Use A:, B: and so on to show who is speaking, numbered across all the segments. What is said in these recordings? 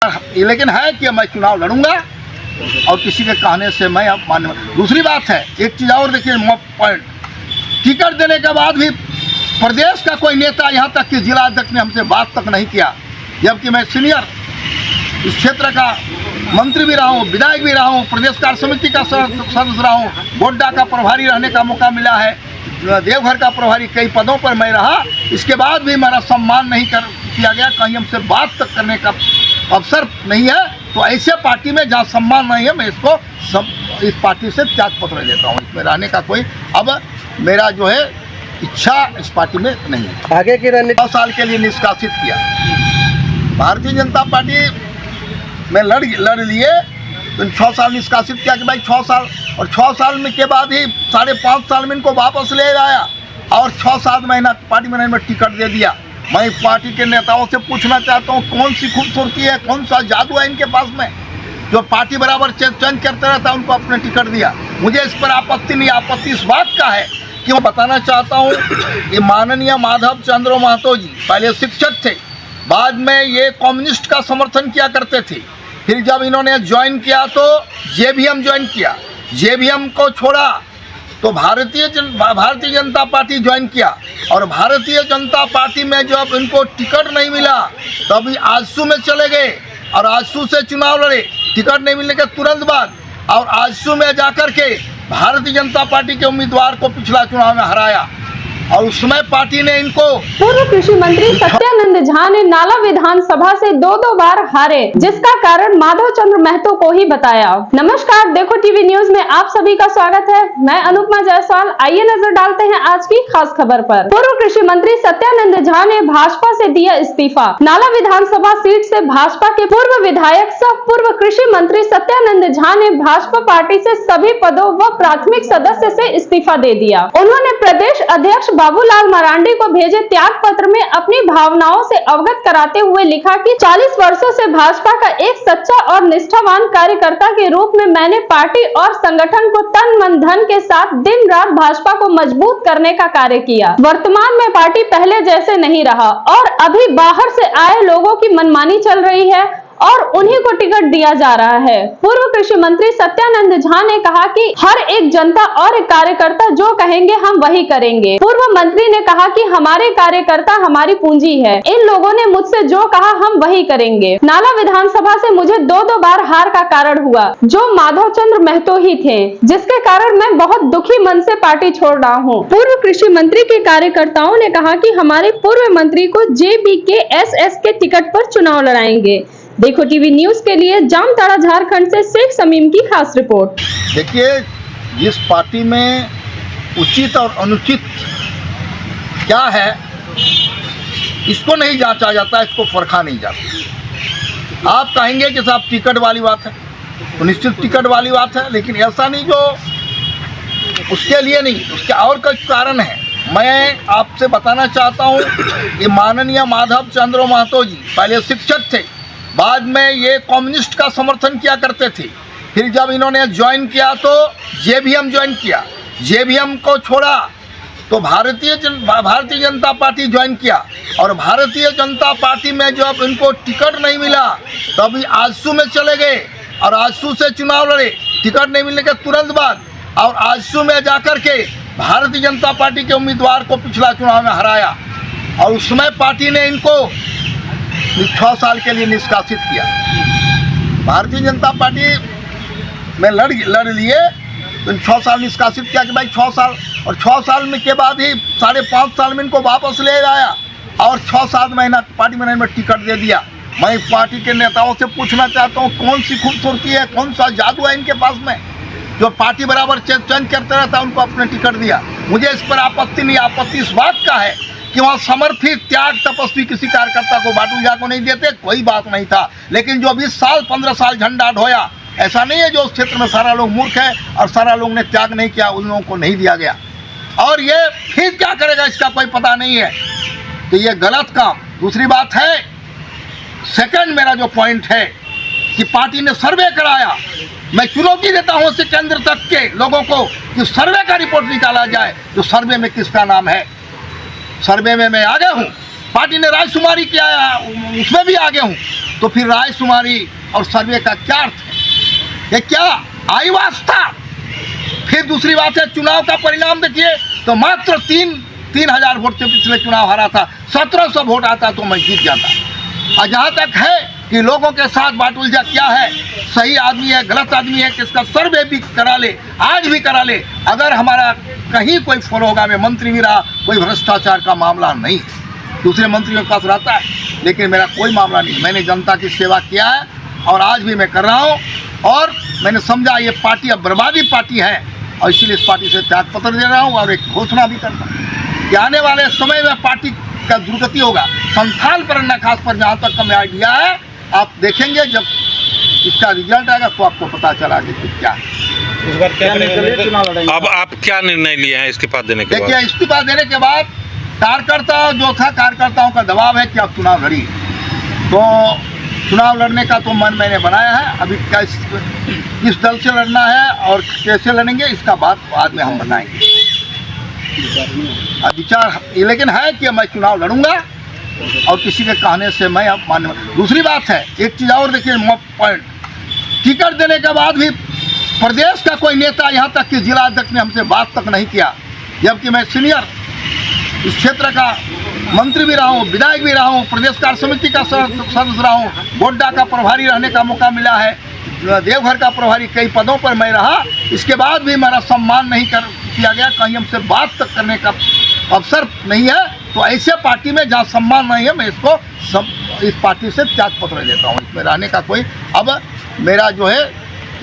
A: लेकिन है कि मैं चुनाव लड़ूंगा और किसी के कहने से मैं अब मान्य। दूसरी बात है, एक चीज़ और देखिए, पॉइंट टिकट देने के बाद भी प्रदेश का कोई नेता, यहाँ तक कि जिला अध्यक्ष ने हमसे बात तक नहीं किया, जबकि मैं सीनियर इस क्षेत्र का मंत्री भी रहा हूँ, विधायक भी रहा हूँ, प्रदेश कार्य समिति का सदस्य रहा हूँ, गोड्डा का प्रभारी रहने का मौका मिला है, देवघर का प्रभारी, कई पदों पर मैं रहा। इसके बाद भी मेरा सम्मान नहीं किया गया, कहीं हमसे बात तक करने का अवसर नहीं है। तो ऐसे पार्टी में जहाँ सम्मान नहीं है, मैं इसको इस पार्टी से त्यागपत्र देता हूँ। इसमें रहने का कोई अब मेरा जो है इच्छा इस पार्टी में नहीं है।
B: आगे की रणनीति
A: 9 साल के लिए निष्कासित किया भारतीय जनता पार्टी में लड़ लिए, तो 6 साल निष्कासित किया कि भाई 6 साल, और 6 साल में के बाद ही 5.5 साल में इनको वापस ले आया और 6-7 महीना पार्टी मैनेजमेंट टिकट दे दिया। मैं पार्टी के नेताओं से पूछना चाहता हूँ, कौन सी खूबसूरती है, कौन सा जादू है इनके पास में, जो पार्टी बराबर चेंज करते रहता है, उनको अपने टिकट दिया। मुझे इस पर आपत्ति नहीं, आपत्ति इस बात का है कि मैं बताना चाहता हूँ कि माननीय माधव चंद्र महतो जी पहले शिक्षक थे, बाद में ये कम्युनिस्ट का समर्थन किया करते थे। फिर जब इन्होंने ज्वाइन किया तो जेवीएम ज्वाइन किया, जेवीएम को छोड़ा तो भारतीय जनता पार्टी ज्वाइन किया, और भारतीय जनता पार्टी में जब इनको टिकट नहीं मिला तो अभी आजसू में चले गए और आजसू से चुनाव लड़े, टिकट नहीं मिलने के तुरंत बाद, और आजसू में जाकर के भारतीय जनता पार्टी के उम्मीदवार को पिछला चुनाव में हराया, और उस समय पार्टी ने इनको।
C: पूर्व कृषि मंत्री सत्यानंद झा ने नाला विधानसभा से 2 बार हारे, जिसका कारण माधव चंद्र महतो को ही बताया। नमस्कार, देखो टीवी न्यूज में आप सभी का स्वागत है। मैं अनुपमा जायसवाल। आइए नजर डालते हैं आज की खास खबर पर। पूर्व कृषि मंत्री सत्यानंद झा ने भाजपा से दिया इस्तीफा। नाला विधानसभा सीट से भाजपा के पूर्व विधायक सह पूर्व कृषि मंत्री सत्यानंद झा ने भाजपा पार्टी से सभी पदों व प्राथमिक सदस्य से इस्तीफा दे दिया। उन्होंने प्रदेश अध्यक्ष बाबूलाल मरांडी को भेजे त्याग पत्र में अपनी भावनाओं से अवगत कराते हुए लिखा कि 40 वर्षों से भाजपा का एक सच्चा और निष्ठावान कार्यकर्ता के रूप में मैंने पार्टी और संगठन को तन मन धन के साथ दिन रात भाजपा को मजबूत करने का कार्य किया। वर्तमान में पार्टी पहले जैसे नहीं रहा और अभी बाहर से आए लोगों की मनमानी चल रही है और उन्हीं को टिकट दिया जा रहा है। पूर्व कृषि मंत्री सत्यानंद झा ने कहा कि हर एक जनता और एक कार्यकर्ता जो कहेंगे हम वही करेंगे। पूर्व मंत्री ने कहा कि हमारे कार्यकर्ता हमारी पूंजी है, इन लोगों ने मुझसे जो कहा हम वही करेंगे। नाला विधानसभा से मुझे 2 बार हार का कारण हुआ, जो माधव चंद्र महतो ही थे, जिसके कारण मैं बहुत दुखी मन से पार्टी छोड़ रहा हूँ। पूर्व कृषि मंत्री के कार्यकर्ताओं ने कहा कि हमारे पूर्व मंत्री को JBKSS के टिकट पर चुनाव लड़ाएंगे। देखो टीवी न्यूज के लिए जामताड़ा झारखंड से शेख समीम की खास रिपोर्ट।
A: देखिए, जिस पार्टी में उचित और अनुचित क्या है इसको नहीं जांचा जाता, इसको परखा नहीं जाता। आप कहेंगे कि साहब टिकट वाली बात है, तो निश्चित टिकट वाली बात है, लेकिन ऐसा नहीं जो उसके लिए नहीं, उसके और कुछ कारण है। मैं आपसे बताना चाहता हूँ कि माननीय माधव चंद्र महतो जी पहले शिक्षक थे, बाद में ये कम्युनिस्ट का समर्थन किया करते थे। फिर जब इन्होंने ज्वाइन किया तो जेवीएम ज्वाइन किया, जेवीएम को छोड़ा तो भारतीय जनता पार्टी ज्वाइन किया, और भारतीय जनता पार्टी में जब इनको टिकट नहीं मिला तो अभी आजसू में चले गए और आजसू से चुनाव लड़े, टिकट नहीं मिलने के तुरंत बाद, और आजसू में जाकर के भारतीय जनता पार्टी के उम्मीदवार को पिछला चुनाव में हराया, और उस समय पार्टी ने इनको 6 साल के लिए निष्कासित किया। भारतीय जनता पार्टी में लड़ लिए, तो 6 साल निष्कासित किया कि भाई 6 साल, और 6 साल में के बाद ही 5.5 साल में इनको वापस ले आया और 6-7 महीना पार्टी मैनेजमेंट टिकट दे दिया। मैं पार्टी के नेताओं से पूछना चाहता हूँ, कौन सी खूबसूरती है, कौन सा जादू है इनके पास में, जो पार्टी बराबर चेंज करते रहता है, उनको अपने टिकट दिया। मुझे इस पर आपत्ति नहीं, आपत्ति इस बात का है कि वहाँ समर्पित त्याग तपस्वी किसी कार्यकर्ता को बाटूजा को नहीं देते, कोई बात नहीं था। लेकिन जो 20 साल 15 साल झंडा ढोया, ऐसा नहीं है जो उस क्षेत्र में सारा लोग मूर्ख है और सारा लोग ने त्याग नहीं किया, उन लोगों को नहीं दिया गया, और ये फिर क्या करेगा इसका कोई पता नहीं है, तो ये गलत काम। दूसरी बात है, सेकंड मेरा जो पॉइंट है कि पार्टी ने सर्वे कराया, मैं चुनौती देता हूँ से केंद्र तक के लोगों को कि सर्वे का रिपोर्ट निकाला जाए, जो सर्वे में किसका नाम है। सर्वे में मैं आगे हूँ, पार्टी ने राजकुमारी किया उसमें भी आगे हूँ, तो फिर रायशुमारी और सर्वे का क्या अर्थ है? ये क्या आईवास्ता? फिर दूसरी बात है, चुनाव का परिणाम देखिए तो मात्र 3,000 वोट से पिछले चुनाव हारा था, 1700 वोट आता तो मैं जीत जाता। और जहाँ तक है कि लोगों के साथ बात उलझा क्या है, सही आदमी है गलत आदमी है, किसका सर्वे भी करा ले, आज भी करा ले, अगर हमारा कहीं कोई फॉलो होगा, मैं मंत्री भी रहा, कोई भ्रष्टाचार का मामला नहीं, दूसरे मंत्रियों के पास रहता है, लेकिन मेरा कोई मामला नहीं। मैंने जनता की सेवा किया है और आज भी मैं कर रहा हूँ, और मैंने समझा ये पार्टी अब बर्बादी पार्टी है, और इसीलिए इस पार्टी से त्यागपत्र दे रहा हूँ और एक घोषणा भी करता हूँ कि आने वाले समय में पार्टी का दुर्गति होगा। संथाल परगना खास पर जहाँ तक का मेरा आइडिया है, आप देखेंगे जब इसका रिजल्ट आएगा तो आपको पता चला कि क्या है।
B: इस बार क्या चुनाव लड़ेंगे? अब आप क्या निर्णय लिए हैं इस्तीफा देने के बाद?
A: देखिए, इस्तीफा देने के बाद कार्यकर्ता जो था, कार्यकर्ताओं का दबाव है कि आप चुनाव लड़िए, तो चुनाव लड़ने का तो मन मैंने बनाया है। अभी किस दल से लड़ना है और कैसे लड़ेंगे इसका बात बाद में हम बताएंगे। विचार ये लेकिन है कि मैं चुनाव लड़ूंगा और किसी के कहने से मैं अब मान्य। दूसरी बात है, एक चीज़ और देखिए, पॉइंट, टिकट देने के बाद भी प्रदेश का कोई नेता, यहाँ तक कि जिला अध्यक्ष ने हमसे बात तक नहीं किया, जबकि मैं सीनियर इस क्षेत्र का मंत्री भी रहा हूँ, विधायक भी रहा हूँ, प्रदेश कार्य समिति का सदस्य रहा हूँ, गोड्डा का प्रभारी रहने का मौका मिला है, देवघर का प्रभारी, कई पदों पर मैं रहा। इसके बाद भी मेरा सम्मान नहीं किया गया, कहीं हमसे बात तक करने का अवसर नहीं है। तो ऐसे पार्टी में जहाँ सम्मान नहीं है, मैं इस पार्टी से त्यागपत्र देता हूँ। इसमें रहने का कोई अब मेरा जो है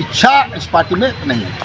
A: इच्छा इस पार्टी में नहीं है।